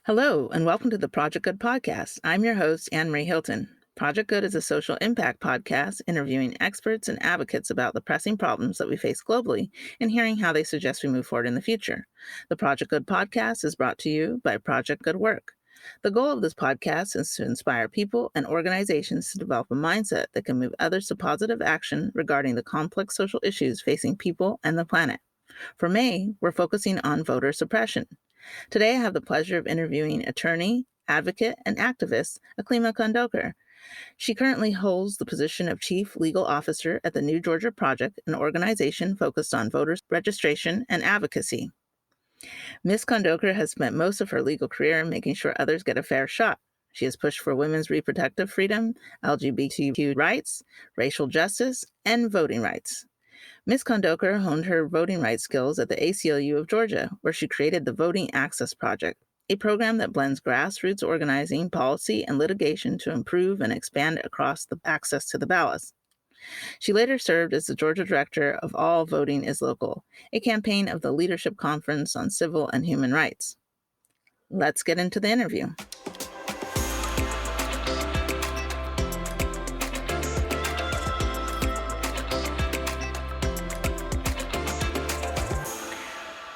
Hello, and welcome to the Project Good podcast. I'm your host, Anne Marie Hilton. Project Good is a social impact podcast interviewing experts and advocates about the pressing problems that we face globally and hearing how they suggest we move forward in the future. The Project Good podcast is brought to you by Project Good Work. The goal of this podcast is to inspire people and organizations to develop a mindset that can move others to positive action regarding the complex social issues facing people and the planet. For May, we're focusing on voter suppression. Today, I have the pleasure of interviewing attorney, advocate, and activist Akilema Kondokor. She currently holds the position of Chief Legal Officer at the New Georgia Project, an organization focused on voter registration and advocacy. Ms. Kondokor has spent most of her legal career making sure others get a fair shot. She has pushed for women's reproductive freedom, LGBTQ rights, racial justice, and voting rights. Ms. Kondokor honed her voting rights skills at the ACLU of Georgia, where she created the Voting Access Project, a program that blends grassroots organizing, policy, and litigation to improve and expand across the access to the ballots. She later served as the Georgia director of All Voting is Local, a campaign of the Leadership Conference on Civil and Human Rights. Let's get into the interview.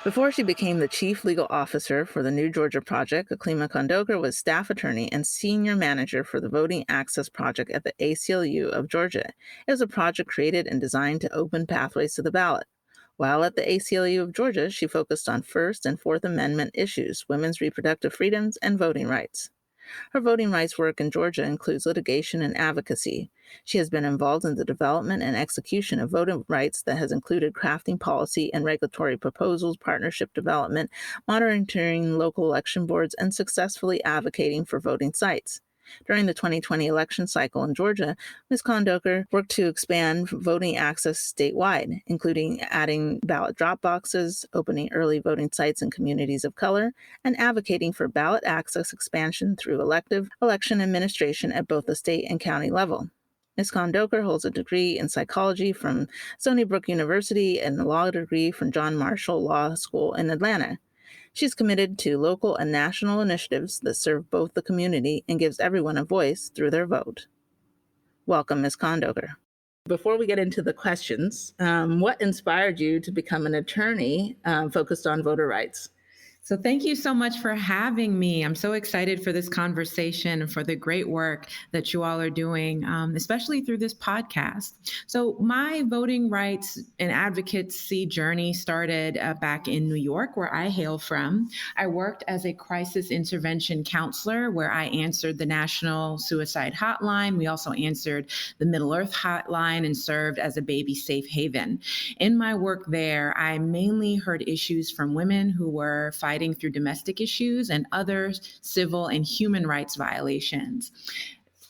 Before she became the chief legal officer for the New Georgia Project, Akilema Kondokor was staff attorney and senior manager for the Voting Access Project at the ACLU of Georgia. It was a project created and designed to open pathways to the ballot. While at the ACLU of Georgia, she focused on First and Fourth Amendment issues, women's reproductive freedoms, and voting rights. Her voting rights work in Georgia includes litigation and advocacy. She has been involved in the development and execution of voting rights that has included crafting policy and regulatory proposals, partnership development, monitoring local election boards, and successfully advocating for voting sites. During the 2020 election cycle in Georgia, Ms. Kondokor worked to expand voting access statewide, including adding ballot drop boxes, opening early voting sites in communities of color, and advocating for ballot access expansion through elective election administration at both the state and county level. Ms. Kondokor holds a degree in psychology from Stony Brook University and a law degree from John Marshall Law School in Atlanta. She's committed to local and national initiatives that serve both the community and gives everyone a voice through their vote. Welcome, Ms. Kondokor. Before we get into the questions, what inspired you to become an attorney focused on voter rights? So thank you so much for having me. I'm so excited for this conversation and for the great work that you all are doing, especially through this podcast. So my voting rights and advocacy journey started back in New York, where I hail from. I worked as a crisis intervention counselor, where I answered the National Suicide Hotline. We also answered the Middle Earth Hotline and served as a baby safe haven. In my work there, I mainly heard issues from women who were fighting through domestic issues and other civil and human rights violations.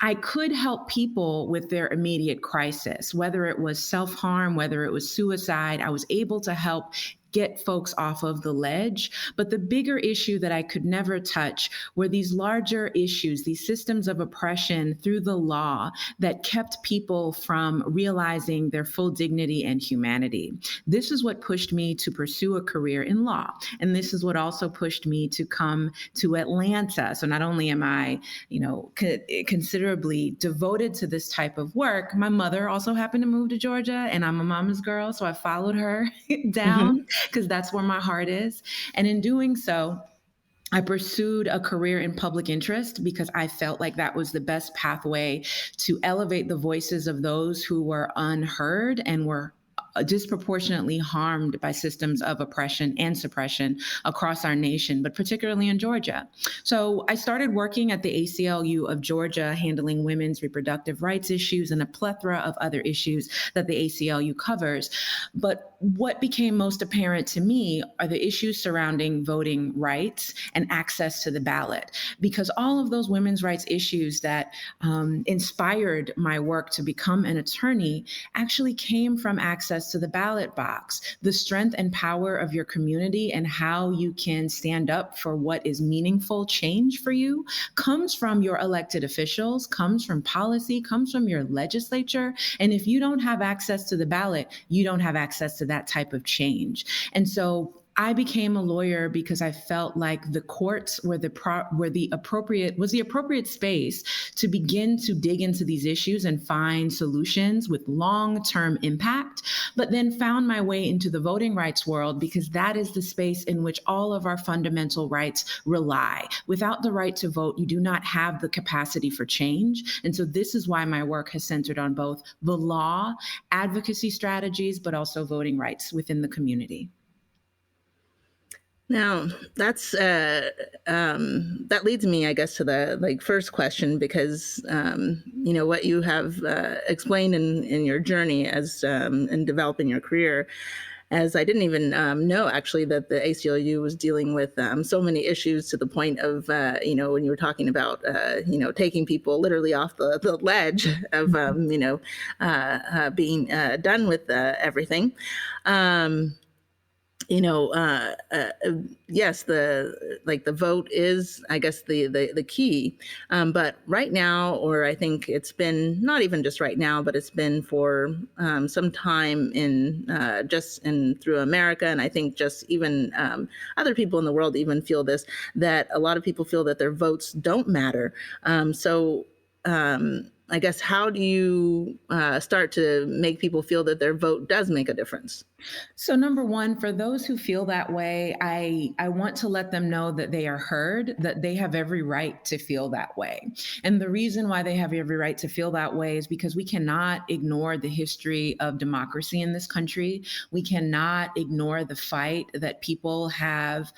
I could help people with their immediate crisis, whether it was self-harm, whether it was suicide. I was able to help get folks off of the ledge. But the bigger issue that I could never touch were these larger issues, these systems of oppression through the law that kept people from realizing their full dignity and humanity. This is what pushed me to pursue a career in law. And this is what also pushed me to come to Atlanta. So not only am I, considerably devoted to this type of work, my mother also happened to move to Georgia, and I'm a mama's girl. So I followed her down. Because that's where my heart is. And in doing so, I pursued a career in public interest because I felt like that was the best pathway to elevate the voices of those who were unheard and were disproportionately harmed by systems of oppression and suppression across our nation, but particularly in Georgia. So I started working at the ACLU of Georgia, handling women's reproductive rights issues and a plethora of other issues that the ACLU covers. But what became most apparent to me are the issues surrounding voting rights and access to the ballot, because all of those women's rights issues that inspired my work to become an attorney actually came from access to the ballot box. The strength and power of your community and how you can stand up for what is meaningful change for you comes from your elected officials, comes from policy, comes from your legislature. And if you don't have access to the ballot, you don't have access to that type of change. And so I became a lawyer because I felt like the courts were the appropriate space to begin to dig into these issues and find solutions with long-term impact, but then found my way into the voting rights world because that is the space in which all of our fundamental rights rely. Without the right to vote, you do not have the capacity for change. And so this is why my work has centered on both the law, advocacy strategies, but also voting rights within the community. Now, that leads me, I guess, to the first question, because what you have explained in your journey as in developing your career, as I didn't even know actually that the ACLU was dealing with so many issues, to the point of when you were talking about taking people literally off the ledge of being done with everything. Yes, the vote is, I guess, the key. But right now, or I think it's been not even just right now, but it's been for some time in just in through America, and I think just even other people in the world even feel this, that a lot of people feel that their votes don't matter. I guess, how do you start to make people feel that their vote does make a difference? So, number one, for those who feel that way, I want to let them know that they are heard, that they have every right to feel that way. And the reason why they have every right to feel that way is because we cannot ignore the history of democracy in this country. We cannot ignore the fight that people have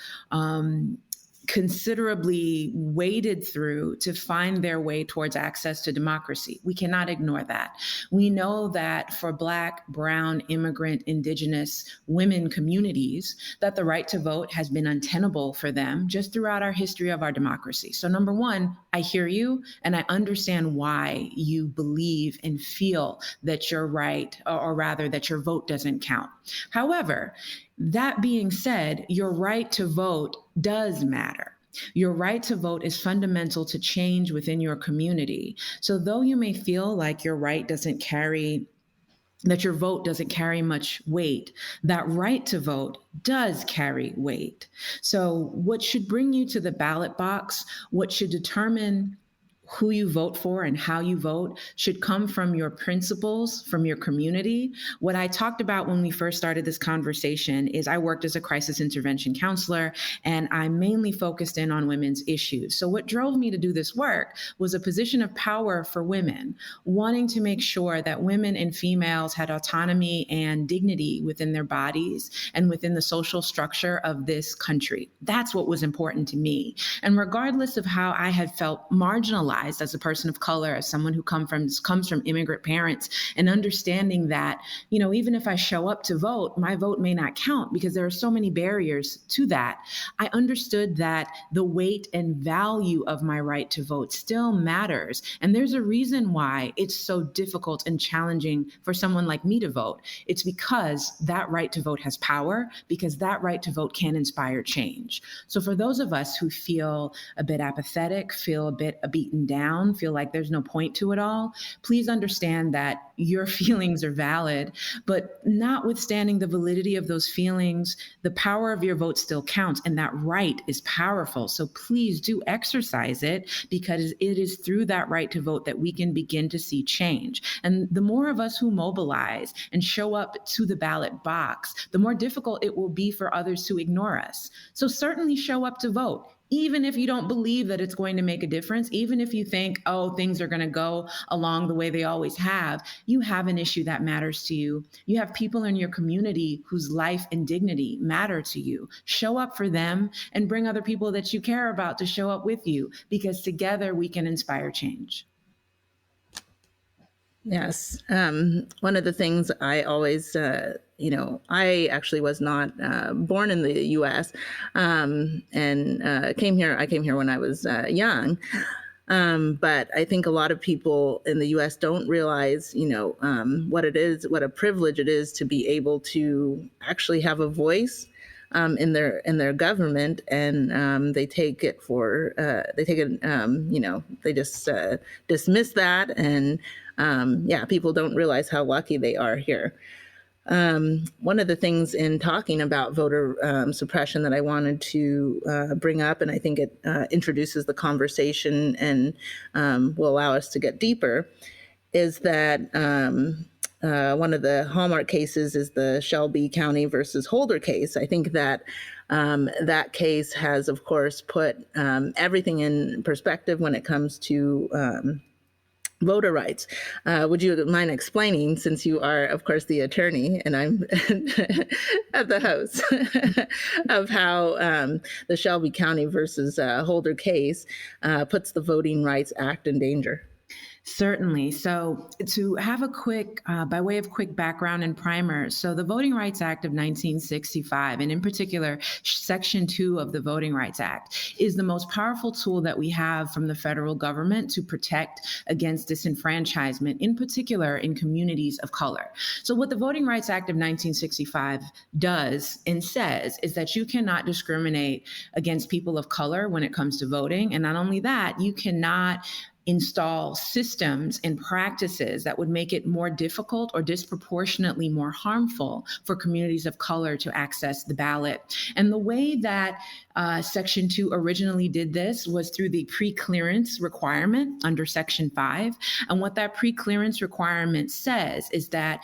considerably waded through to find their way towards access to democracy. We cannot ignore that. We know that for Black, Brown, immigrant, Indigenous, women communities, that the right to vote has been untenable for them just throughout our history of our democracy. So, number one, I hear you and I understand why you believe and feel that you're right, or rather that your vote doesn't count. However, that being said, your right to vote does matter. Your right to vote is fundamental to change within your community. So, though you may feel like that your vote doesn't carry much weight, that right to vote does carry weight. So, what should bring you to the ballot box, what should determine who you vote for and how you vote should come from your principles, from your community. What I talked about when we first started this conversation is I worked as a crisis intervention counselor, and I mainly focused in on women's issues. So what drove me to do this work was a position of power for women, wanting to make sure that women and females had autonomy and dignity within their bodies and within the social structure of this country. That's what was important to me. And regardless of how I had felt marginalized as a person of color, as someone who comes from immigrant parents, and understanding that, even if I show up to vote, my vote may not count because there are so many barriers to that. I understood that the weight and value of my right to vote still matters. And there's a reason why it's so difficult and challenging for someone like me to vote. It's because that right to vote has power, because that right to vote can inspire change. So for those of us who feel a bit apathetic, feel a bit beaten down, feel like there's no point to it all, please understand that your feelings are valid, but notwithstanding the validity of those feelings, the power of your vote still counts, and that right is powerful. So please do exercise it, because it is through that right to vote that we can begin to see change. And the more of us who mobilize and show up to the ballot box, the more difficult it will be for others to ignore us. So certainly show up to vote. Even if you don't believe that it's going to make a difference, even if you think, oh, things are going to go along the way they always have, you have an issue that matters to you. You have people in your community whose life and dignity matter to you. Show up for them and bring other people that you care about to show up with you, because together we can inspire change. Yes. One of the things I always, I actually was not born in the U.S. And came here. I came here when I was young. But I think a lot of people in the U.S. don't realize, what it is, what a privilege it is to be able to actually have a voice in their government, and they take it for they just dismiss that, and people don't realize how lucky they are here. One of the things in talking about voter suppression that I wanted to bring up, and I think it introduces the conversation and will allow us to get deeper, is that one of the hallmark cases is the Shelby County versus Holder case. I think that that case has, of course, put everything in perspective when it comes to voter rights. Would you mind explaining, since you are, of course, the attorney and I'm at the host, of how the Shelby County versus Holder case puts the Voting Rights Act in danger? Certainly. So, to have a quick, by way of quick background and primer, so the Voting Rights Act of 1965, and in particular, Section 2 of the Voting Rights Act, is the most powerful tool that we have from the federal government to protect against disenfranchisement, in particular in communities of color. So, what the Voting Rights Act of 1965 does and says is that you cannot discriminate against people of color when it comes to voting. And not only that, you cannot install systems and practices that would make it more difficult or disproportionately more harmful for communities of color to access the ballot. And the way that Section 2 originally did this was through the pre-clearance requirement under Section 5. And what that pre-clearance requirement says is that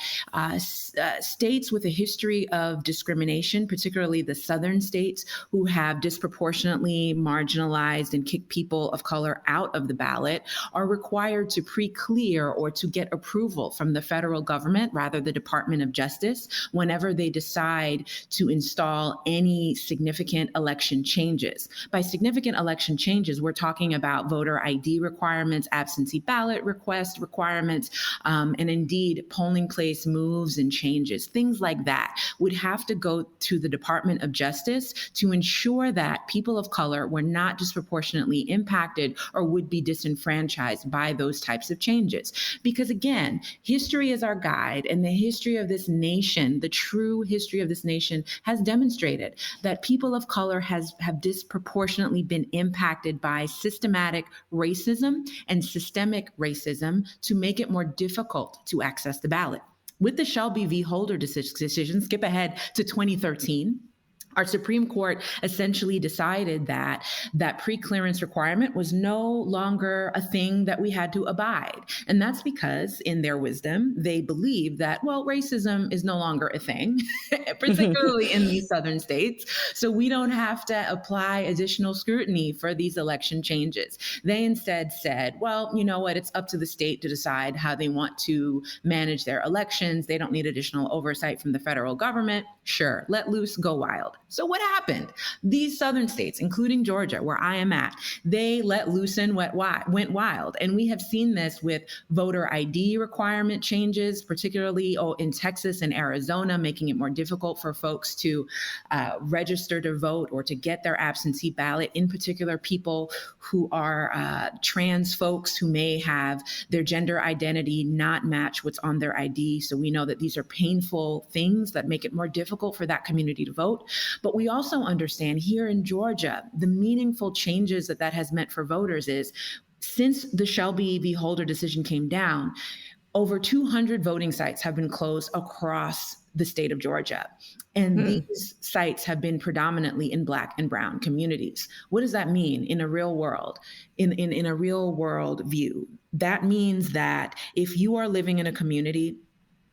states with a history of discrimination, particularly the southern states who have disproportionately marginalized and kicked people of color out of the ballot, are required to pre-clear or to get approval from the federal government, rather the Department of Justice, whenever they decide to install any significant election changes. By significant election changes, we're talking about voter ID requirements, absentee ballot request requirements, and indeed polling place moves and changes. Things like that would have to go to the Department of Justice to ensure that people of color were not disproportionately impacted or would be disenfranchised by those types of changes. Because again, history is our guide, and the history of this nation, the true history of this nation, has demonstrated that people of color have disproportionately been impacted by systematic racism and systemic racism to make it more difficult to access the ballot. With the Shelby v. Holder decision, skip ahead to 2013. Our Supreme Court essentially decided that that pre-clearance requirement was no longer a thing that we had to abide. And that's because, in their wisdom, they believe that, well, racism is no longer a thing, particularly in these southern states. So we don't have to apply additional scrutiny for these election changes. They instead said, well, you know what, it's up to the state to decide how they want to manage their elections. They don't need additional oversight from the federal government. Sure, let loose, go wild. So what happened? These southern states, including Georgia, where I am at, they let loose and went wild. And we have seen this with voter ID requirement changes, particularly in Texas and Arizona, making it more difficult for folks to register to vote or to get their absentee ballot, in particular people who are trans folks who may have their gender identity not match what's on their ID. So we know that these are painful things that make it more difficult for that community to vote. But we also understand here in Georgia, the meaningful changes that that has meant for voters is, since the Shelby v. Holder decision came down, over 200 voting sites have been closed across the state of Georgia. And these sites have been predominantly in Black and Brown communities. What does that mean in a real world? In a real world view, that means that if you are living in a community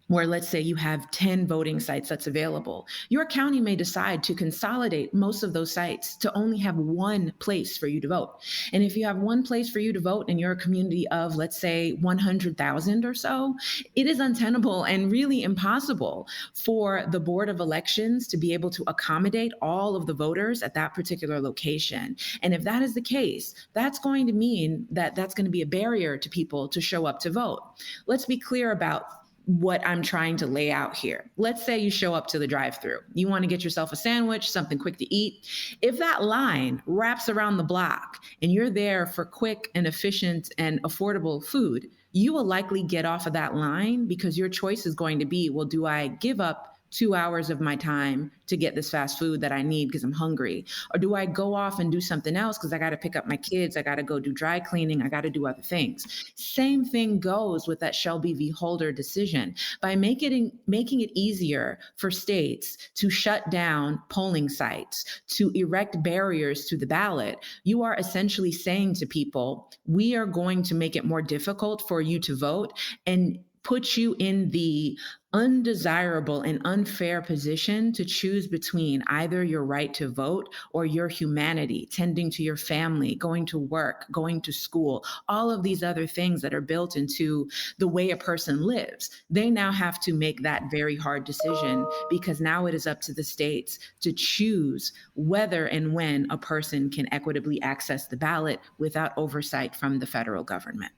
where, let's say, you have 10 voting sites that's available, your county may decide to consolidate most of those sites to only have one place for you to vote. And if you have one place for you to vote and you're a community of, let's say, 100,000 or so, it is untenable and really impossible for the Board of Elections to be able to accommodate all of the voters at that particular location. And if that is the case, that's going to mean that that's going to be a barrier to people to show up to vote. Let's be clear about what I'm trying to lay out here. Let's say you show up to the drive-thru. You want to get yourself a sandwich, something quick to eat. If that line wraps around the block and you're there for quick and efficient and affordable food, you will likely get off of that line because your choice is going to be, well, do I give up 2 hours of my time to get this fast food that I need because I'm hungry? Or do I go off and do something else because I got to pick up my kids? I got to go do dry cleaning. I got to do other things. Same thing goes with that Shelby v. Holder decision. By making it easier for states to shut down polling sites, to erect barriers to the ballot, you are essentially saying to people, we are going to make it more difficult for you to vote and put you in the undesirable and unfair position to choose between either your right to vote or your humanity, tending to your family, going to work, going to school, all of these other things that are built into the way a person lives. They now have to make that very hard decision because now it is up to the states to choose whether and when a person can equitably access the ballot without oversight from the federal government.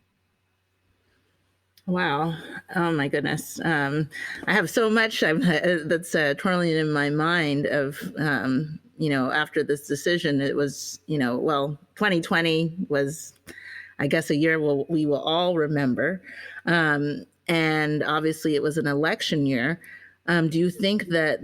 Wow. Oh my goodness. I have so much that's twirling in my mind of, after this decision, it was, 2020 was, I guess, a year we will all remember. And obviously it was an election year. Do you think that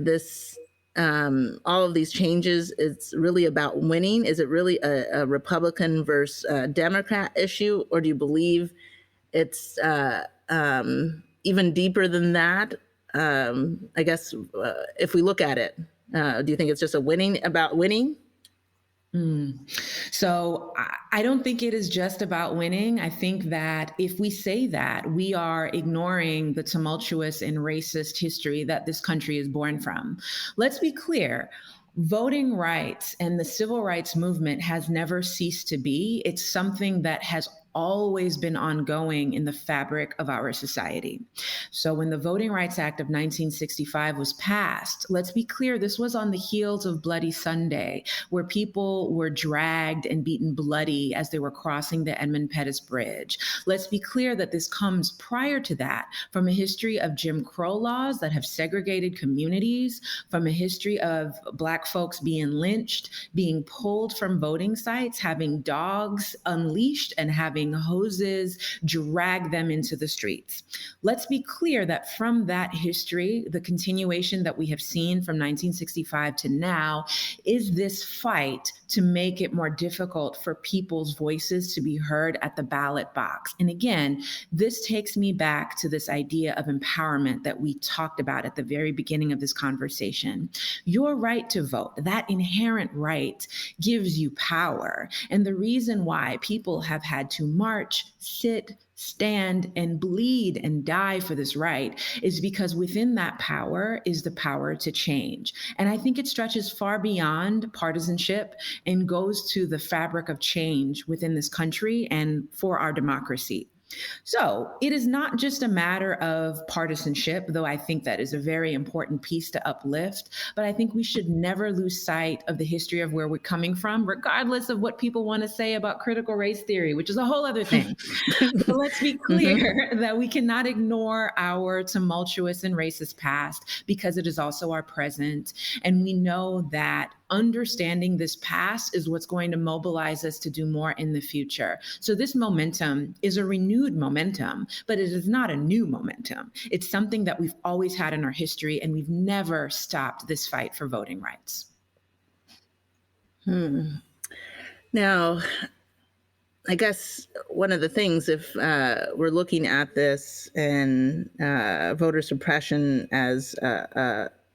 all of these changes, it's really about winning? Is it really a Republican versus Democrat issue? Or do you believe it's even deeper than that? I guess if we look at it, do you think it's just about winning? So I don't think it is just about winning. I think that if we say that, we are ignoring the tumultuous and racist history that this country is born from. Let's be clear. Voting rights and the civil rights movement has never ceased to be. It's something that has always been ongoing in the fabric of our society. So when the Voting Rights Act of 1965 was passed, let's be clear, this was on the heels of Bloody Sunday, where people were dragged and beaten bloody as they were crossing the Edmund Pettus Bridge. Let's be clear that this comes prior to that from a history of Jim Crow laws that have segregated communities, from a history of Black folks being lynched, being pulled from voting sites, having dogs unleashed and having hoses drag them into the streets. Let's be clear that from that history, the continuation that we have seen from 1965 to now is this fight to make it more difficult for people's voices to be heard at the ballot box. And again, this takes me back to this idea of empowerment that we talked about at the very beginning of this conversation. Your right to vote, that inherent right, gives you power. And the reason why people have had to march, sit, stand, and bleed and die for this right is because within that power is the power to change. And I think it stretches far beyond partisanship and goes to the fabric of change within this country and for our democracy. So it is not just a matter of partisanship, though I think that is a very important piece to uplift. But I think we should never lose sight of the history of where we're coming from, regardless of what people want to say about critical race theory, which is a whole other thing. But let's be clear that we cannot ignore our tumultuous and racist past because it is also our present. And we know that understanding this past is what's going to mobilize us to do more in the future. So this momentum is a renewed momentum, but it is not a new momentum. It's something that we've always had in our history, and we've never stopped this fight for voting rights. Now, I guess one of the things, if we're looking at this and voter suppression as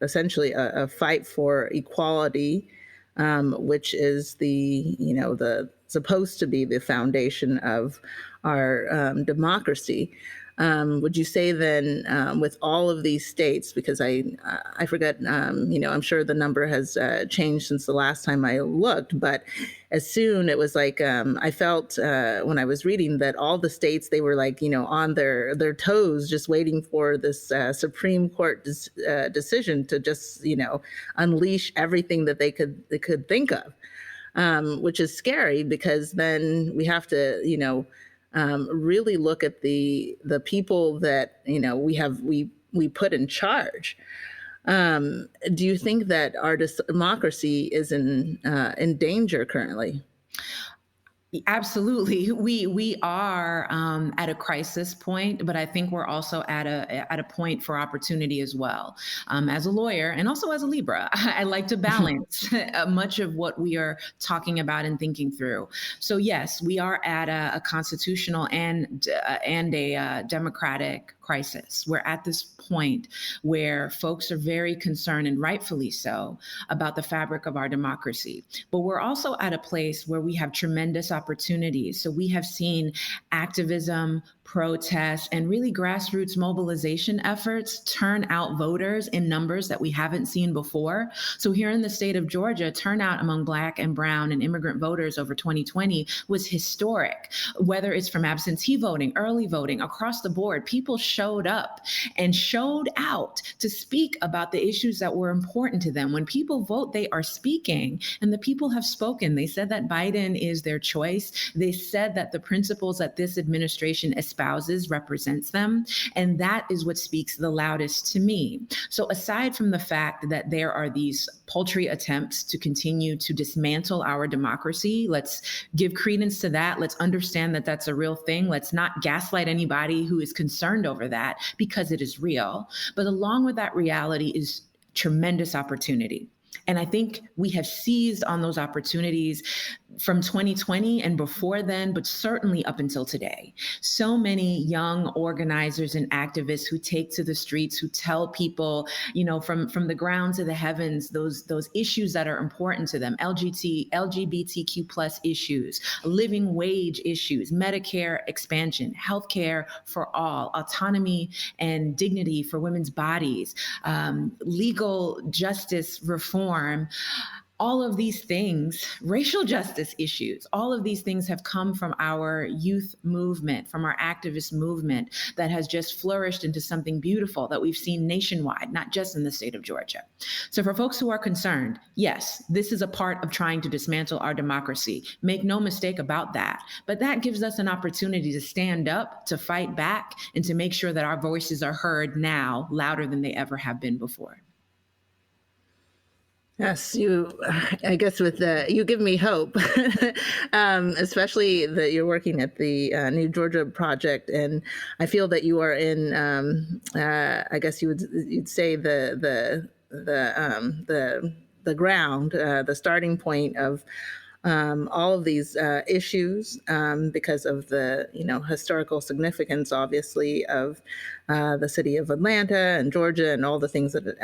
essentially a fight for equality, which is the supposed to be the foundation of our democracy. Would you say then, with all of these states, because I forget, I'm sure the number has changed since the last time I looked, but as soon it was like, I felt when I was reading that all the states, they were like, on their toes, just waiting for this Supreme Court decision to just, unleash everything that they could think of, which is scary because then we have to, really look at the people that we put in charge. Do you think that our democracy is in danger currently? Absolutely. We are at a crisis point, but I think we're also at a point for opportunity as well. As a lawyer and also as a Libra, I like to balance much of what we are talking about and thinking through. So yes, we are at a constitutional and a democratic crisis. We're at this point where folks are very concerned, and rightfully so, about the fabric of our democracy. But we're also at a place where we have tremendous opportunities. So we have seen activism, protests, and really grassroots mobilization efforts turn out voters in numbers that we haven't seen before. So here in the state of Georgia, turnout among Black and Brown and immigrant voters over 2020 was historic. Whether it's from absentee voting, early voting, across the board, people showed up and showed out to speak about the issues that were important to them. When people vote, they are speaking, and the people have spoken. They said that Biden is their choice. They said that the principles that this administration espouses represents them, and that is what speaks the loudest to me. So aside from the fact that there are these paltry attempts to continue to dismantle our democracy, let's give credence to that. Let's understand that that's a real thing. Let's not gaslight anybody who is concerned over that, because it is real. But along with that reality is tremendous opportunity. And I think we have seized on those opportunities from 2020 and before then, but certainly up until today. So many young organizers and activists who take to the streets, who tell people, from the ground to the heavens, those issues that are important to them: LGBTQ plus issues, living wage issues, Medicare expansion, healthcare for all, autonomy and dignity for women's bodies, legal justice reform. All of these things, racial justice issues, all of these things have come from our youth movement, from our activist movement that has just flourished into something beautiful that we've seen nationwide, not just in the state of Georgia. So for folks who are concerned, yes, this is a part of trying to dismantle our democracy. Make no mistake about that. But that gives us an opportunity to stand up, to fight back, and to make sure that our voices are heard now louder than they ever have been before. Yes, I guess you give me hope, especially that you're working at the New Georgia Project, and I feel that you are in, I guess you'd say the ground, the starting point of all of these issues, because of the historical significance, obviously, of the city of Atlanta and Georgia and all the things that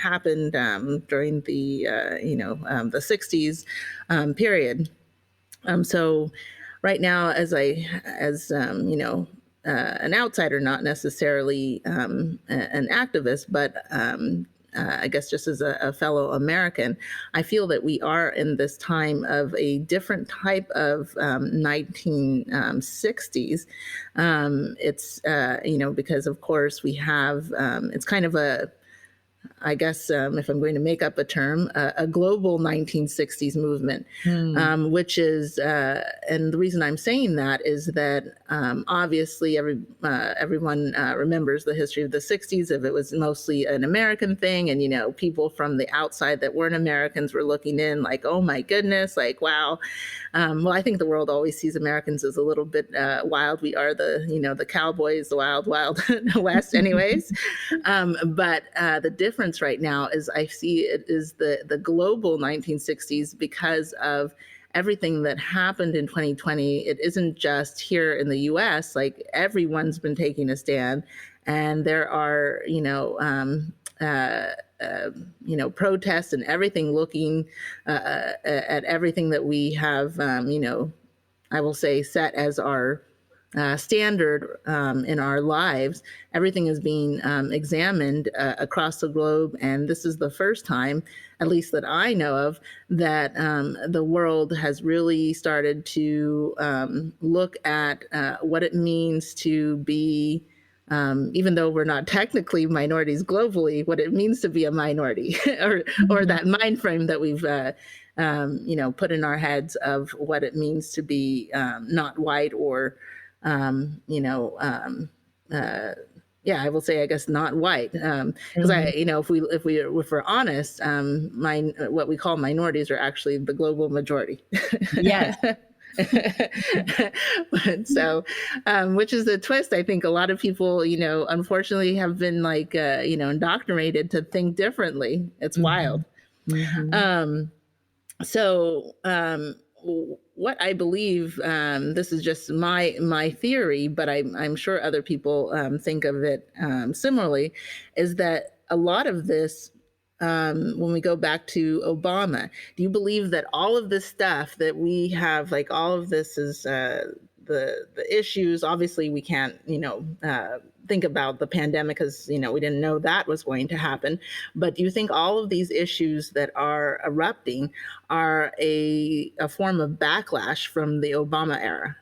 happened during the the 60s period. So right now, as an outsider, not necessarily an activist, but I guess just as a fellow American, I feel that we are in this time of a different type of 1960s. It's, because of course we have, it's kind of I guess, if I'm going to make up a term, a global 1960s movement, which is, and the reason I'm saying that is that obviously everyone remembers the history of the 60s. If it was mostly an American thing, and people from the outside that weren't Americans were looking in, like, oh my goodness, like, wow. Well, I think the world always sees Americans as a little bit wild. We are the cowboys, the wild, wild West, anyways. But the difference right now is I see it is the global 1960s because of everything that happened in 2020. It isn't just here in the U.S. Like, everyone's been taking a stand, and there are protests and everything, looking at everything that we have, I will say, set as our standard in our lives. Everything is being examined across the globe, and this is the first time, at least that I know of, that the world has really started to look at what it means to be, even though we're not technically minorities globally, what it means to be a minority, or that mind frame that we've put in our heads of what it means to be not white, or I will say, I guess, not white, because if we're honest, what we call minorities are actually the global majority. Yes. But so, which is a twist. I think a lot of people, unfortunately have been like, indoctrinated to think differently. It's wild. Mhm. Mhm. Um, so, what I believe, this is just my theory, but I'm sure other people think of it similarly, is that a lot of this, when we go back to Obama, do you believe that all of this stuff that we have, like all of this is the issues? Obviously, we can't, think about the pandemic because we didn't know that was going to happen. But do you think all of these issues that are erupting are a form of backlash from the Obama era?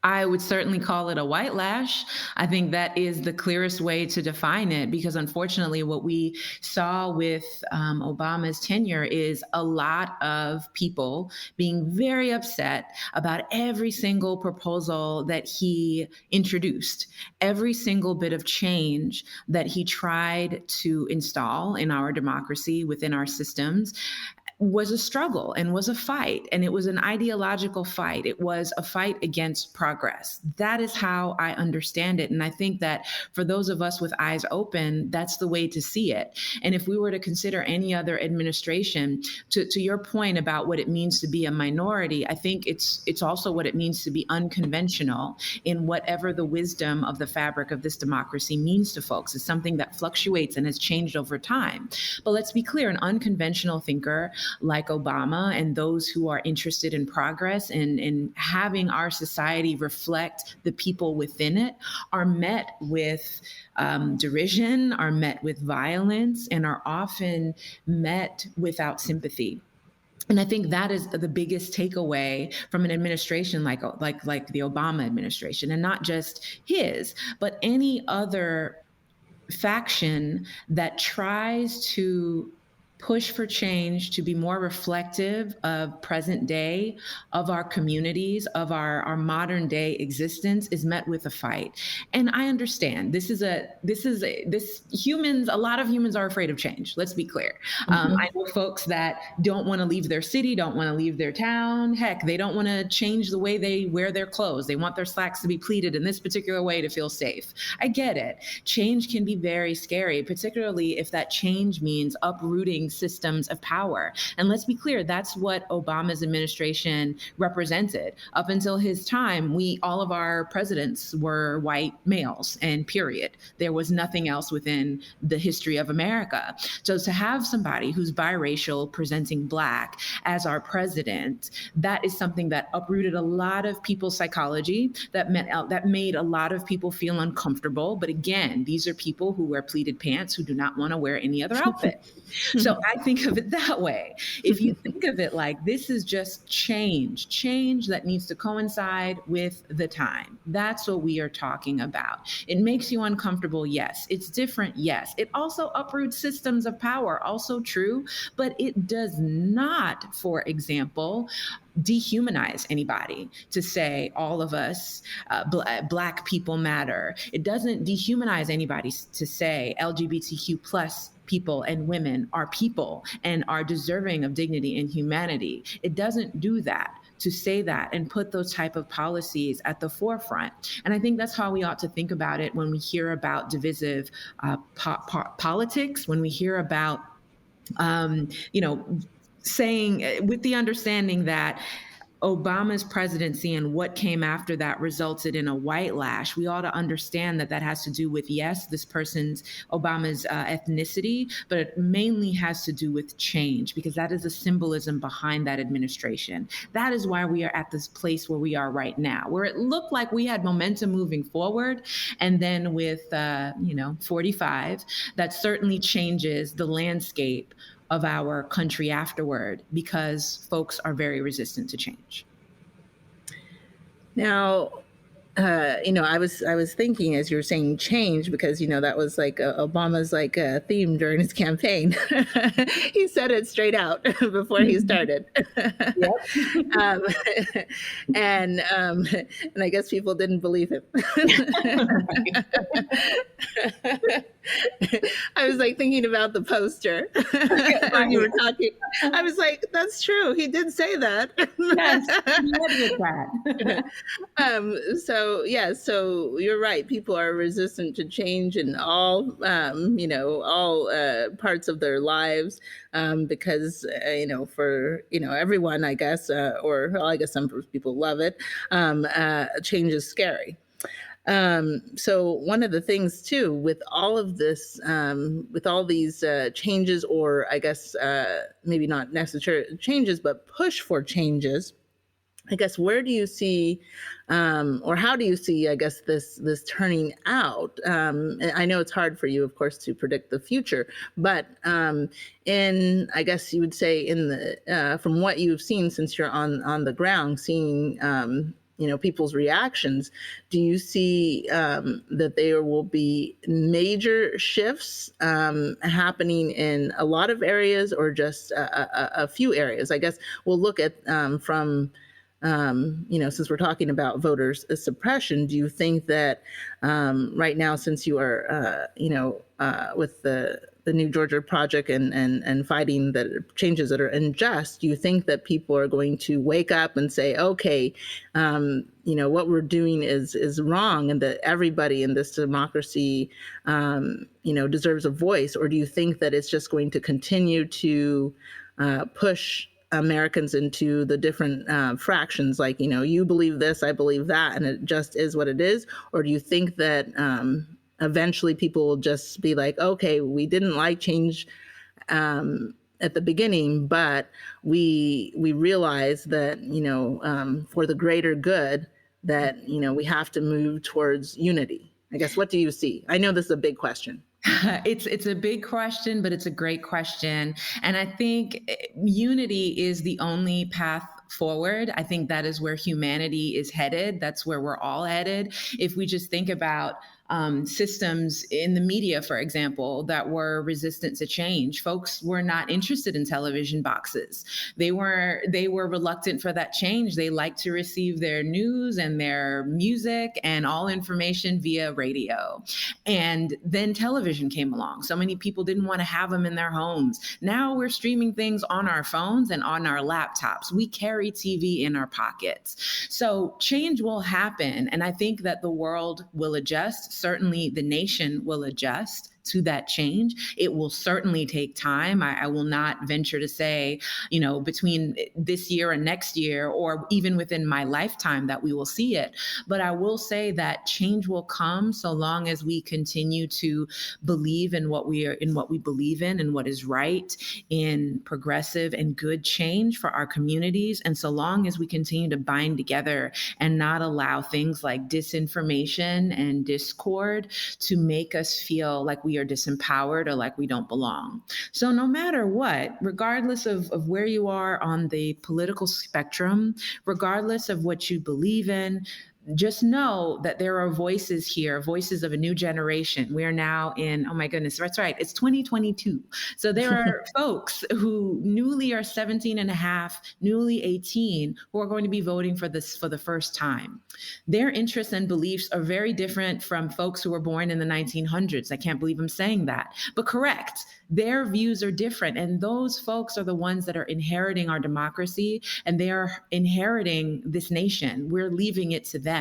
I would certainly call it a white lash. I think that is the clearest way to define it because, unfortunately, what we saw with Obama's tenure is a lot of people being very upset about every single proposal that he introduced, every single bit of change that he tried to install in our democracy, within our systems, was a struggle and was a fight. And it was an ideological fight. It was a fight against progress. That is how I understand it. And I think that for those of us with eyes open, that's the way to see it. And if we were to consider any other administration, to your point about what it means to be a minority, I think it's also what it means to be unconventional in whatever the wisdom of the fabric of this democracy means to folks. It's something that fluctuates and has changed over time. But let's be clear, an unconventional thinker like Obama and those who are interested in progress and having our society reflect the people within it are met with derision, are met with violence, and are often met without sympathy. And I think that is the biggest takeaway from an administration like the Obama administration, and not just his, but any other faction that tries to push for change to be more reflective of present day, of our communities, of our modern day existence is met with a fight. And I understand this humans, a lot of humans are afraid of change. Let's be clear. I know folks that don't want to leave their city, don't want to leave their town. Heck, they don't want to change the way they wear their clothes. They want their slacks to be pleated in this particular way to feel safe. I get it. Change can be very scary, particularly if that change means uprooting systems of power. And let's be clear, that's what Obama's administration represented. Up until his time, all of our presidents were white males, and period. There was nothing else within the history of America. So to have somebody who's biracial presenting Black as our president, that is something that uprooted a lot of people's psychology, that made a lot of people feel uncomfortable. But again, these are people who wear pleated pants, who do not want to wear any other outfit. So I think of it that way. If you think of it like this is just change that needs to coincide with the time. That's what we are talking about. It makes you uncomfortable, yes. It's different, yes. It also uproots systems of power, also true, but it does not, for example, dehumanize anybody to say all of us Black people matter. It doesn't dehumanize anybody to say LGBTQ plus people and women are people and are deserving of dignity and humanity. It doesn't do that, to say that and put those type of policies at the forefront. And I think that's how we ought to think about it when we hear about divisive politics, when we hear about saying, with the understanding that Obama's presidency and what came after that resulted in a white lash. We ought to understand that has to do with, yes, Obama's ethnicity, but it mainly has to do with change, because that is a symbolism behind that administration. That is why we are at this place where we are right now, where it looked like we had momentum moving forward. And then with, 45, that certainly changes the landscape of our country afterward, because folks are very resistant to change. Now, I was thinking as you were saying change, because that was like Obama's like theme during his campaign. He said it straight out before he started. um, and I guess people didn't believe him. I was like thinking about the poster when you Right. were talking. I was like, that's true. He did say that. Yes, he led with that. So yeah, so you're right. People are resistant to change in all, all parts of their lives, because for everyone, I guess, or well, I guess some people love it. Change is scary. So one of the things too, with all of this, with all these changes, or I guess maybe not necessarily changes, but push for changes, I guess where do you see, or how do you see, I guess this turning out? I know it's hard for you, of course, to predict the future, but in I guess you would say in the from what you've seen since you're on the ground, seeing people's reactions, do you see that there will be major shifts happening in a lot of areas, or just a few areas? I guess we'll look at from since we're talking about voters suppression, do you think that right now, since you are, with the New Georgia Project and fighting the changes that are unjust, do you think that people are going to wake up and say, okay, what we're doing is wrong, and that everybody in this democracy, deserves a voice? Or do you think that it's just going to continue to push Americans into the different fractions, like, you believe this, I believe that, and it just is what it is? Or do you think that eventually people will just be like, okay, we didn't like change at the beginning, but we realize that, for the greater good, that, we have to move towards unity? I guess, what do you see? I know this is a big question. It's a big question, but it's a great question. And I think unity is the only path forward. I think that is where humanity is headed. That's where we're all headed. If we just think about systems in the media, for example, that were resistant to change. Folks were not interested in television boxes. They were reluctant for that change. They liked to receive their news and their music and all information via radio. And then television came along. So many people didn't want to have them in their homes. Now we're streaming things on our phones and on our laptops. We carry TV in our pockets. So change will happen. And I think that the world will adjust. Certainly the nation will adjust to that change. It will certainly take time. I will not venture to say, between this year and next year, or even within my lifetime, that we will see it. But I will say that change will come so long as we continue to believe in what we believe in and what is right, in progressive and good change for our communities. And so long as we continue to bind together and not allow things like disinformation and discord to make us feel like we are disempowered or like we don't belong. So no matter what, regardless of where you are on the political spectrum, regardless of what you believe in, just know that there are voices here, voices of a new generation. We are now in, oh my goodness, that's right, it's 2022. So there are folks who newly are 17 and a half, newly 18, who are going to be voting for this for the first time. Their interests and beliefs are very different from folks who were born in the 1900s. I can't believe I'm saying that, but correct. Their views are different. And those folks are the ones that are inheriting our democracy, and they are inheriting this nation. We're leaving it to them.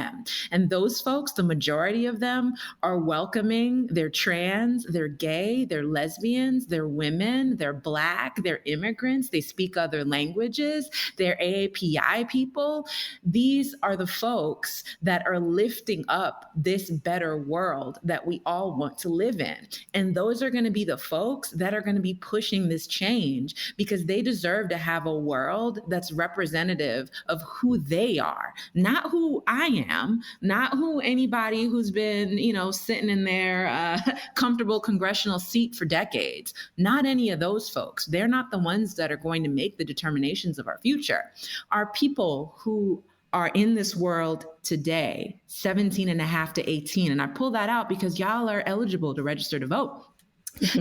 And those folks, the majority of them, are welcoming. They're trans, they're gay, they're lesbians, they're women, they're Black, they're immigrants, they speak other languages, they're AAPI people. These are the folks that are lifting up this better world that we all want to live in. And those are going to be the folks that are going to be pushing this change, because they deserve to have a world that's representative of who they are, not who I am, not who anybody who's been, sitting in their comfortable congressional seat for decades. Not any of those folks. They're not the ones that are going to make the determinations of our future. Our people who are in this world today, 17 and a half to 18. And I pull that out because y'all are eligible to register to vote.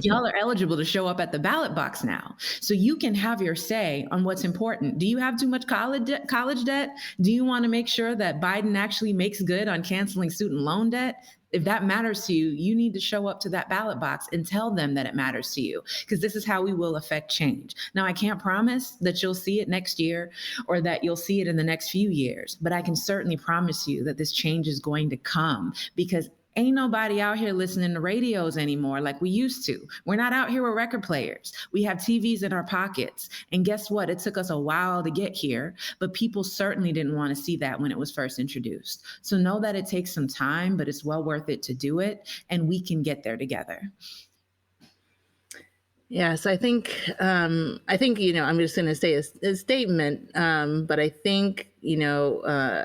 Y'all are eligible to show up at the ballot box now. So you can have your say on what's important. Do you have too much college debt? Do you want to make sure that Biden actually makes good on canceling student loan debt? If that matters to you, you need to show up to that ballot box and tell them that it matters to you, because this is how we will affect change. Now, I can't promise that you'll see it next year or that you'll see it in the next few years, but I can certainly promise you that this change is going to come, because ain't nobody out here listening to radios anymore like we used to. We're not out here with record players. We have TVs in our pockets. And guess what? It took us a while to get here, but people certainly didn't want to see that when it was first introduced. So know that it takes some time, but it's well worth it to do it. And we can get there together. Yes, I think, I'm just going to say a statement, but I think,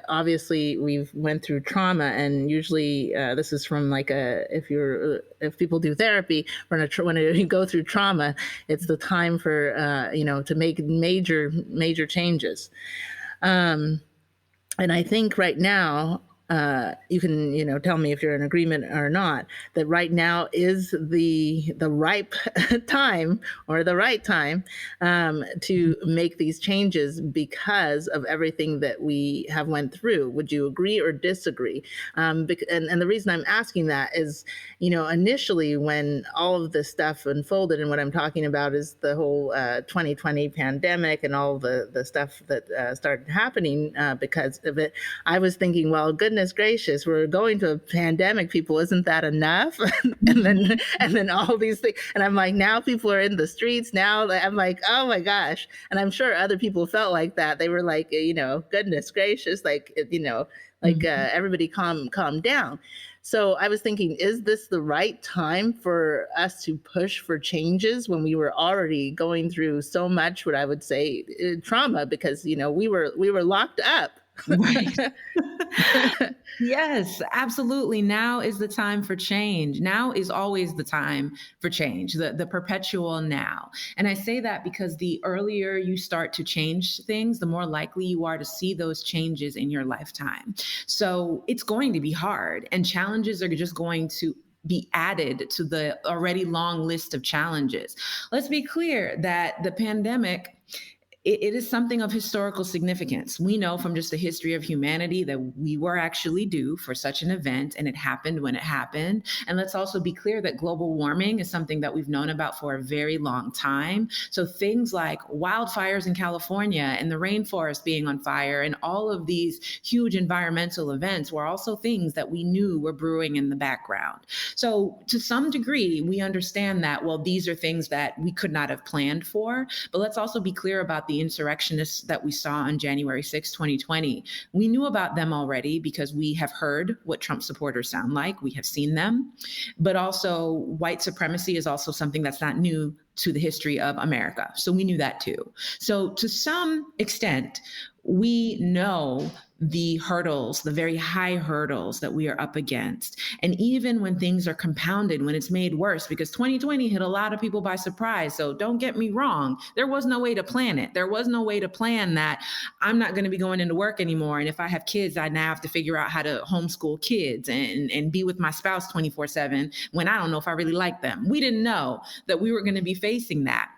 obviously we've went through trauma, and usually this is from like if people do therapy, when you go through trauma, it's the time for, to make major changes. And I think right now, you can, tell me if you're in agreement or not, that right now is the ripe time, or the right time, to make these changes because of everything that we have went through. Would you agree or disagree? And the reason I'm asking that is, initially when all of this stuff unfolded, and what I'm talking about is the whole 2020 pandemic and all the stuff that started happening because of it, I was thinking, well, goodness gracious, we're going to a pandemic, people, isn't that enough? and then all these things, and I'm like, now people are in the streets now. I'm like, oh my gosh. And I'm sure other people felt like that. They were like, goodness gracious, everybody calm down. So I was thinking, is this the right time for us to push for changes when we were already going through so much, what I would say, trauma, because we were locked up. Right. Yes, absolutely. Now is the time for change. Now is always the time for change, the perpetual now. And I say that because the earlier you start to change things, the more likely you are to see those changes in your lifetime. So it's going to be hard, and challenges are just going to be added to the already long list of challenges. Let's be clear that the pandemic, it is something of historical significance. We know from just the history of humanity that we were actually due for such an event, and it happened when it happened. And let's also be clear that global warming is something that we've known about for a very long time. So things like wildfires in California and the rainforest being on fire and all of these huge environmental events were also things that we knew were brewing in the background. So to some degree, we understand that, well, these are things that we could not have planned for. But let's also be clear about the insurrectionists that we saw on January 6, 2020. We knew about them already because we have heard what Trump supporters sound like. We have seen them. But also, white supremacy is also something that's not new to the history of America. So we knew that too. So to some extent, we know the hurdles, the very high hurdles that we are up against. And even when things are compounded, when it's made worse, because 2020 hit a lot of people by surprise. So don't get me wrong, there was no way to plan it. There was no way to plan that I'm not going to be going into work anymore. And if I have kids, I now have to figure out how to homeschool kids and be with my spouse 24/7 when I don't know if I really like them. We didn't know that we were going to be facing that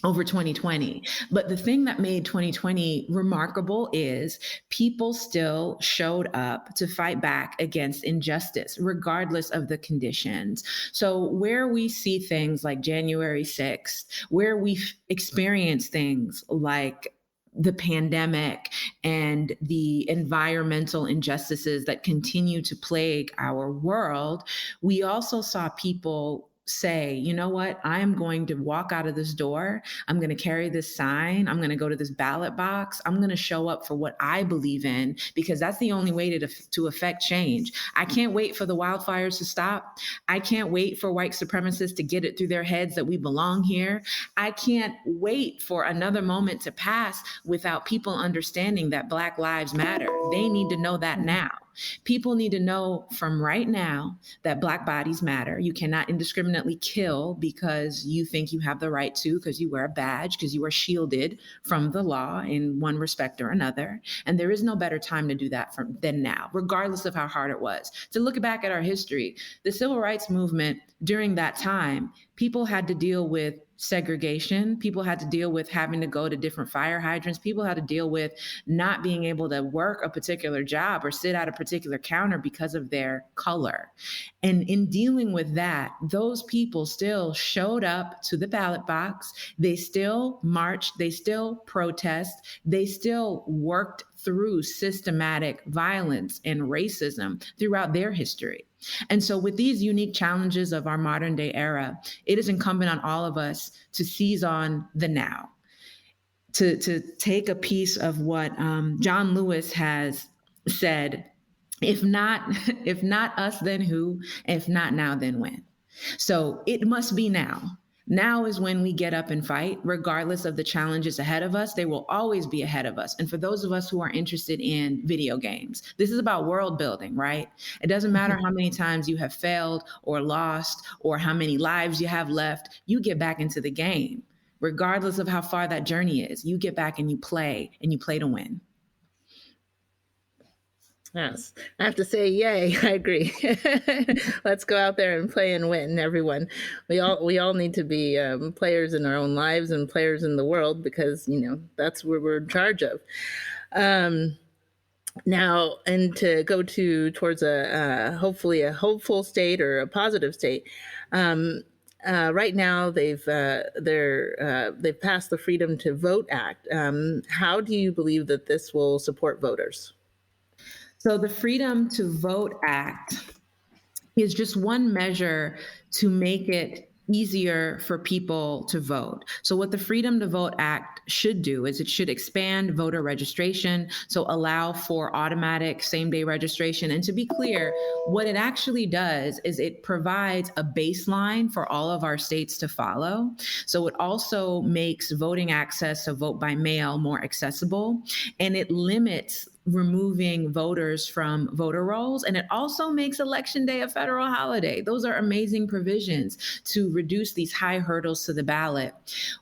over 2020. But the thing that made 2020 remarkable is people still showed up to fight back against injustice, regardless of the conditions. So where we see things like January 6th, where we've experienced things like the pandemic and the environmental injustices that continue to plague our world, we also saw people say, you know what, I am going to walk out of this door. I'm going to carry this sign. I'm going to go to this ballot box. I'm going to show up for what I believe in, because that's the only way to affect change. I can't wait for the wildfires to stop. I can't wait for white supremacists to get it through their heads that we belong here. I can't wait for another moment to pass without people understanding that Black lives matter. They need to know that now. People need to know from right now that Black bodies matter. You cannot indiscriminately kill because you think you have the right to, because you wear a badge, because you are shielded from the law in one respect or another. And there is no better time to do that than now, regardless of how hard it was. To look back at our history, the civil rights movement during that time, people had to deal with segregation. People had to deal with having to go to different fire hydrants. People had to deal with not being able to work a particular job or sit at a particular counter because of their color. And in dealing with that, those people still showed up to the ballot box. They still marched. They still protest. They still worked through systematic violence and racism throughout their history. And so, with these unique challenges of our modern day era, it is incumbent on all of us to seize on the now, to take a piece of what John Lewis has said. If not, if not us, then who? If not now, then when? So it must be now. Now is when we get up and fight, regardless of the challenges ahead of us. They will always be ahead of us. And for those of us who are interested in video games, this is about world building, right? It doesn't matter how many times you have failed or lost or how many lives you have left, you get back into the game. Regardless of how far that journey is, you get back and you play to win. Yes, I have to say, yay! I agree. Let's go out there and play and win, everyone. We all need to be players in our own lives and players in the world, because that's where we're in charge of. Now, and to go towards hopefully a hopeful state or a positive state. Right now, they've passed the Freedom to Vote Act. How do you believe that this will support voters? So the Freedom to Vote Act is just one measure to make it easier for people to vote. So what the Freedom to Vote Act should do is it should expand voter registration, so allow for automatic same-day registration. And to be clear, what it actually does is it provides a baseline for all of our states to follow. So it also makes voting access to vote by mail more accessible, and it limits removing voters from voter rolls. And it also makes Election Day a federal holiday. Those are amazing provisions to reduce these high hurdles to the ballot.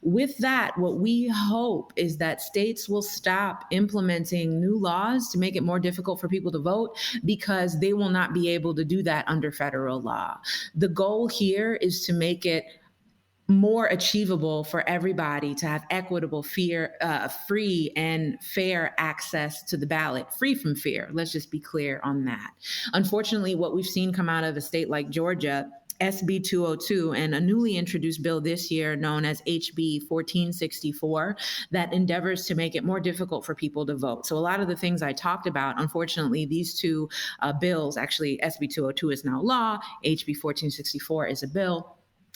With that, what we hope is that states will stop implementing new laws to make it more difficult for people to vote, because they will not be able to do that under federal law. The goal here is to make it more achievable for everybody to have equitable, free and fair access to the ballot, free from fear. Let's just be clear on that. Unfortunately, what we've seen come out of a state like Georgia, SB 202, and a newly introduced bill this year known as HB 1464, that endeavors to make it more difficult for people to vote. So a lot of the things I talked about, unfortunately, these two bills, actually SB 202 is now law, HB 1464 is a bill,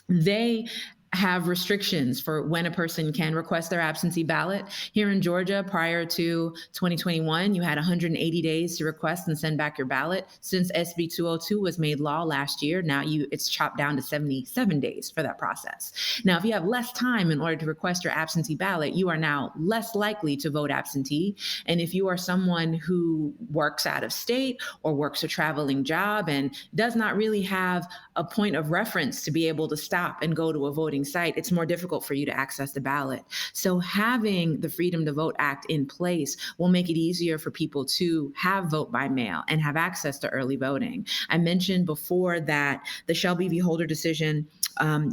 they have restrictions for when a person can request their absentee ballot. Here in Georgia, prior to 2021, you had 180 days to request and send back your ballot. Since SB 202 was made law last year, now it's chopped down to 77 days for that process. Now, if you have less time in order to request your absentee ballot, you are now less likely to vote absentee. And if you are someone who works out of state or works a traveling job and does not really have a point of reference to be able to stop and go to a voting site, it's more difficult for you to access the ballot. So having the Freedom to Vote Act in place will make it easier for people to have vote by mail and have access to early voting. I mentioned before that the Shelby v. Holder decision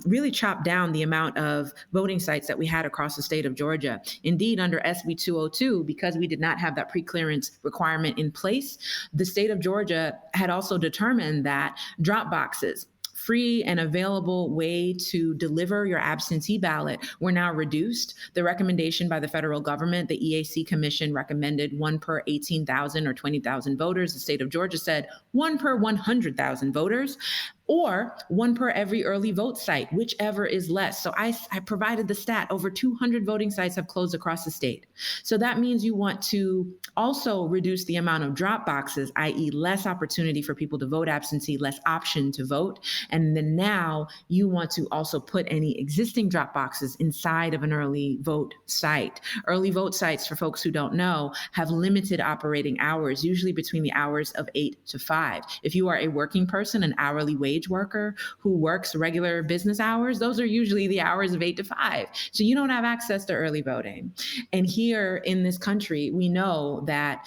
really chopped down the amount of voting sites that we had across the state of Georgia. Indeed, under SB 202, because we did not have that pre-clearance requirement in place, the state of Georgia had also determined that drop boxes, free and available way to deliver your absentee ballot, were now reduced. The recommendation by the federal government, the EAC Commission, recommended 1 per 18,000 or 20,000 voters. The state of Georgia said 1 per 100,000 voters, or 1 per every early vote site, whichever is less. So I provided the stat, over 200 voting sites have closed across the state. So that means you want to also reduce the amount of drop boxes, i.e. less opportunity for people to vote absentee, less option to vote. And then now you want to also put any existing drop boxes inside of an early vote site. Early vote sites, for folks who don't know, have limited operating hours, usually between the hours of 8 to 5. If you are a working person, an hourly wage wage worker who works regular business hours, those are usually the hours of 8 to 5. So you don't have access to early voting. And here in this country, we know that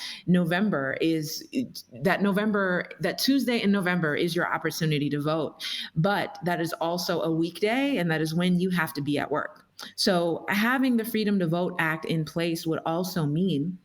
that Tuesday in November is your opportunity to vote. But that is also a weekday, and that is when you have to be at work. So having the Freedom to Vote Act in place would also mean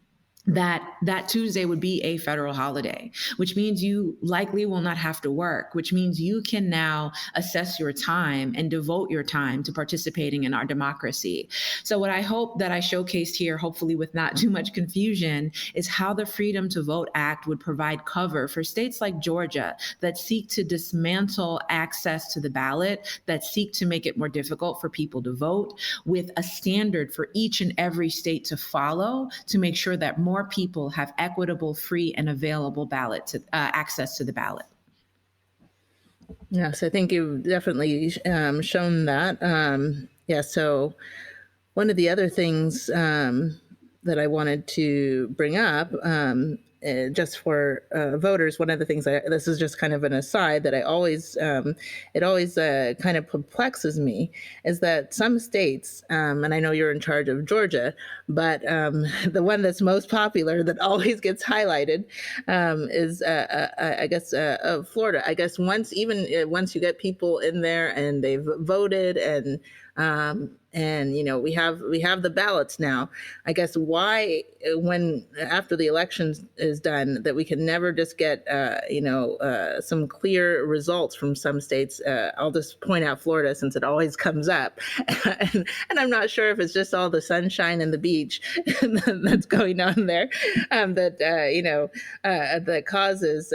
that Tuesday would be a federal holiday, which means you likely will not have to work, which means you can now assess your time and devote your time to participating in our democracy. So what I hope that I showcased here, hopefully with not too much confusion, is how the Freedom to Vote Act would provide cover for states like Georgia that seek to dismantle access to the ballot, that seek to make it more difficult for people to vote, with a standard for each and every state to follow to make sure that more people have equitable, free, and available access to the ballot. Yes, I think you've definitely shown that. Yeah, so one of the other things that I wanted to bring up, just for voters, one of the things this is just kind of an aside that it always kind of perplexes me, is that some states, and I know you're in charge of Georgia, but the one that's most popular that always gets highlighted is, I guess, Florida. I guess once you get people in there and they've voted and we have the ballots now. I guess why, when after the election is done, that we can never just get some clear results from some states. I'll just point out Florida since it always comes up, and I'm not sure if it's just all the sunshine and the beach that's going on there, that causes.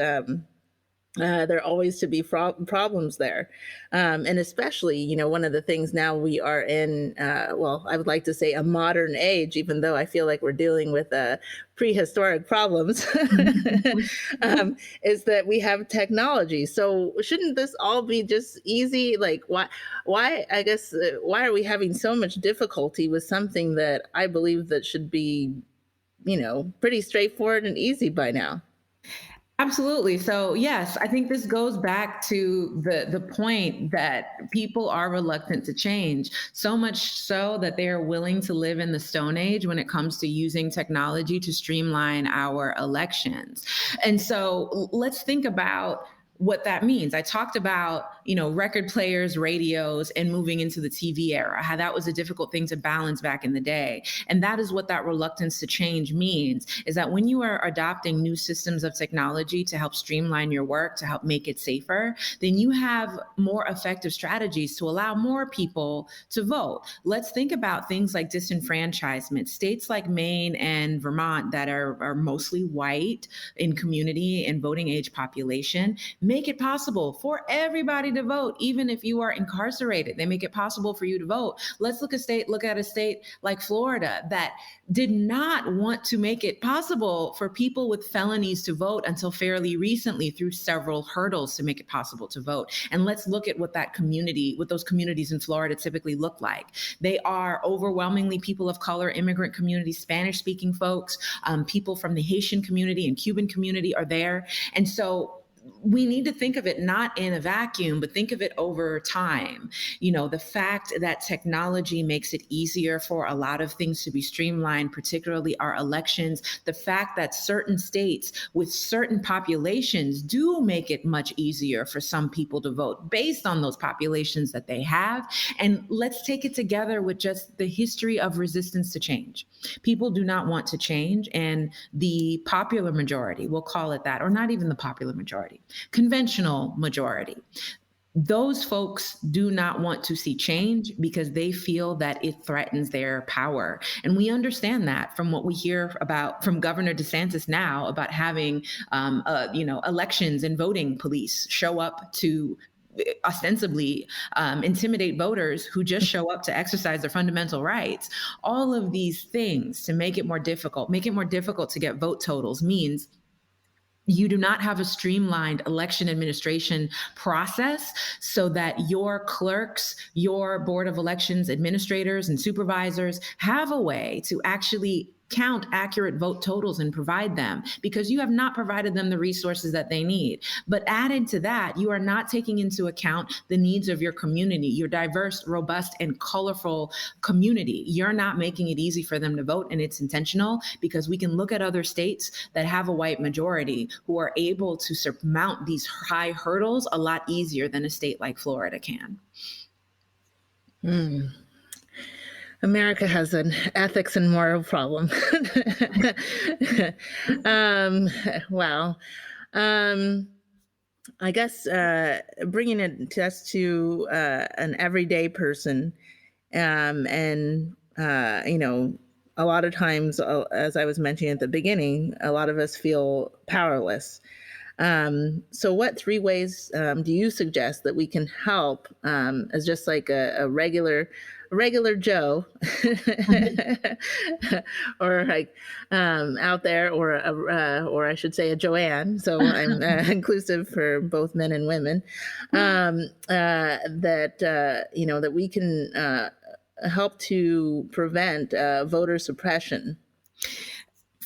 There always to be problems there. And especially, one of the things now we are in, I would like to say a modern age, even though I feel like we're dealing with prehistoric problems, is that we have technology. So shouldn't this all be just easy? Like I guess, why are we having so much difficulty with something that I believe that should be, pretty straightforward and easy by now? Absolutely. So yes, I think this goes back to the point that people are reluctant to change, so much so that they are willing to live in the Stone Age when it comes to using technology to streamline our elections. And so let's think about what that means. I talked about, record players, radios, and moving into the TV era, how that was a difficult thing to balance back in the day. And that is what that reluctance to change means, is that when you are adopting new systems of technology to help streamline your work, to help make it safer, then you have more effective strategies to allow more people to vote. Let's think about things like disenfranchisement. States like Maine and Vermont that are mostly white in community and voting age population make it possible for everybody to vote, even if you are incarcerated. They make it possible for you to vote. Let's look at a state like Florida that did not want to make it possible for people with felonies to vote until fairly recently, through several hurdles to make it possible to vote. And let's look at what those communities in Florida typically look like. They are overwhelmingly people of color, immigrant communities, Spanish-speaking folks, people from the Haitian community and Cuban community are there. And so we need to think of it not in a vacuum, but think of it over time. The fact that technology makes it easier for a lot of things to be streamlined, particularly our elections, the fact that certain states with certain populations do make it much easier for some people to vote based on those populations that they have. And let's take it together with just the history of resistance to change. People do not want to change, and the popular majority, we'll call it that, or not even the popular majority, conventional majority, those folks do not want to see change because they feel that it threatens their power. And we understand that from what we hear about from Governor DeSantis now about having, elections and voting police show up to ostensibly intimidate voters who just show up to exercise their fundamental rights. All of these things to make it more difficult to get vote totals means you do not have a streamlined election administration process so that your clerks, your board of elections administrators and supervisors have a way to actually count accurate vote totals and provide them, because you have not provided them the resources that they need. But added to that, you are not taking into account the needs of your community, your diverse, robust, and colorful community. You're not making it easy for them to vote, and it's intentional, because we can look at other states that have a white majority who are able to surmount these high hurdles a lot easier than a state like Florida can. America has an ethics and moral problem. Wow. I guess bringing it just to an everyday person, and a lot of times, as I was mentioning at the beginning, a lot of us feel powerless. So what 3 ways do you suggest that we can help as just like a regular Joe or like out there, or I should say a Joanne, so I'm inclusive for both men and women, that we can help to prevent voter suppression?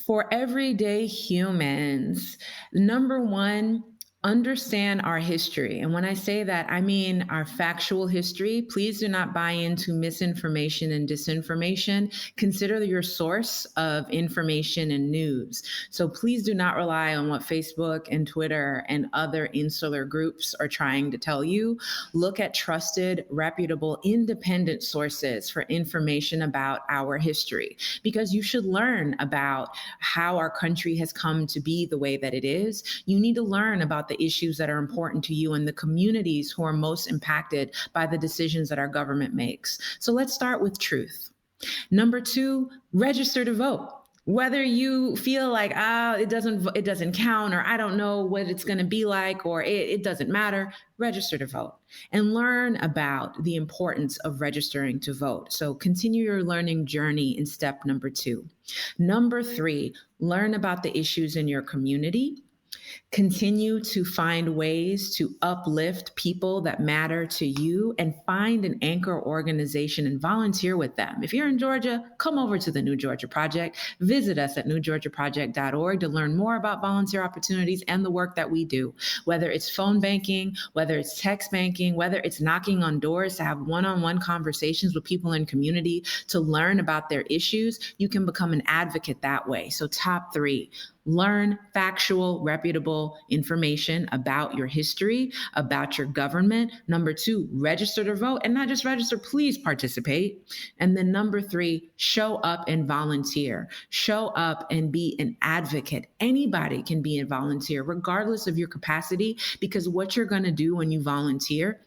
For everyday humans, number one, understand our history. And when I say that, I mean our factual history. Please do not buy into misinformation and disinformation. Consider your source of information and news. So please do not rely on what Facebook and Twitter and other insular groups are trying to tell you. Look at trusted, reputable, independent sources for information about our history, because you should learn about how our country has come to be the way that it is. You need to learn about the issues that are important to you and the communities who are most impacted by the decisions that our government makes. So let's start with truth. Number 2, register to vote. Whether you feel like, it doesn't count, or I don't know what it's going to be like, or it doesn't matter, register to vote and learn about the importance of registering to vote. So continue your learning journey in step number 2. Number 3, learn about the issues in your community. Continue to find ways to uplift people that matter to you, and find an anchor organization and volunteer with them. If you're in Georgia, come over to the New Georgia Project. Visit us at newgeorgiaproject.org to learn more about volunteer opportunities and the work that we do. Whether it's phone banking, whether it's text banking, whether it's knocking on doors to have one-on-one conversations with people in community to learn about their issues, you can become an advocate that way. So top 3, learn factual, reputable information about your history, about your government. Number 2, register to vote, and not just register, please participate. And then number 3, show up and volunteer. Show up and be an advocate. Anybody can be a volunteer, regardless of your capacity, because what you're going to do when you volunteer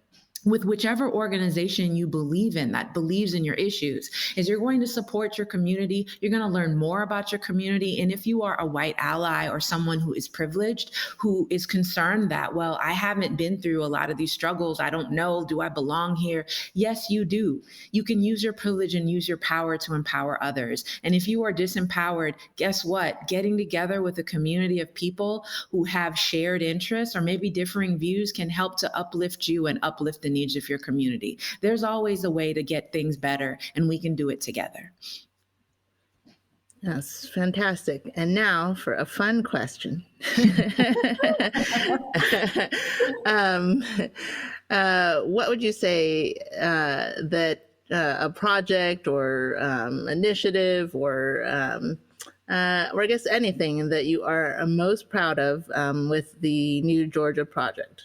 with whichever organization you believe in that believes in your issues is you're going to support your community. You're going to learn more about your community. And if you are a white ally or someone who is privileged, who is concerned that, well, I haven't been through a lot of these struggles, I don't know, do I belong here? Yes, you do. You can use your privilege and use your power to empower others. And if you are disempowered, guess what? Getting together with a community of people who have shared interests or maybe differing views can help to uplift you and uplift the needs of your community. There's always a way to get things better, and we can do it together. That's fantastic. And now for a fun question. What would you say that a project or initiative or I guess anything that you are most proud of with the New Georgia Project?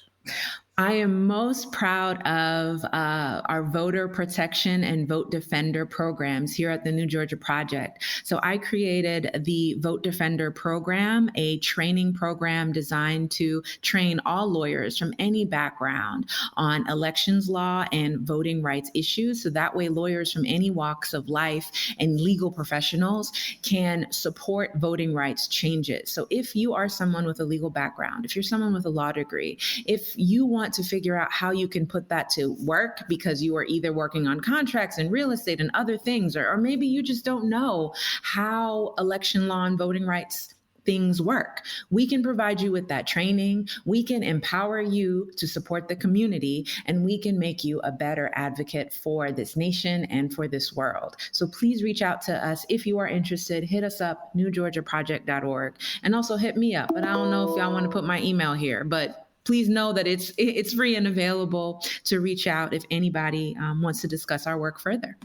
I am most proud of our voter protection and vote defender programs here at the New Georgia Project. So I created the Vote Defender Program, a training program designed to train all lawyers from any background on elections law and voting rights issues. So that way lawyers from any walks of life and legal professionals can support voting rights changes. So if you are someone with a legal background, if you're someone with a law degree, if you want to figure out how you can put that to work because you are either working on contracts and real estate and other things, or maybe you just don't know how election law and voting rights things work. We can provide you with that training. We can empower you to support the community, and we can make you a better advocate for this nation and for this world. So please reach out to us if you are interested. Hit us up, newgeorgiaproject.org, and also hit me up. But I don't know if y'all want to put my email here, but please know that it's free and available to reach out if anybody wants to discuss our work further.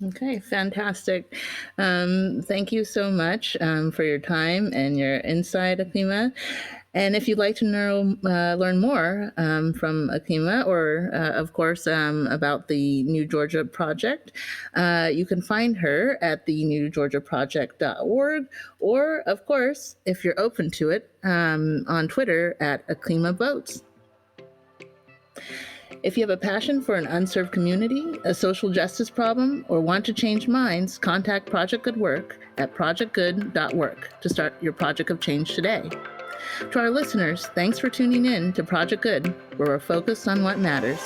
Okay, fantastic. Thank you so much for your time and your insight, Akima. And if you'd like to learn more from Akima or, of course, about the New Georgia Project, you can find her at the newgeorgiaproject.org or, of course, if you're open to it, on Twitter at Akima Votes. If you have a passion for an unserved community, a social justice problem, or want to change minds, contact Project Good Work at projectgood.work to start your project of change today. To our listeners, thanks for tuning in to Project Good, where we're focused on what matters.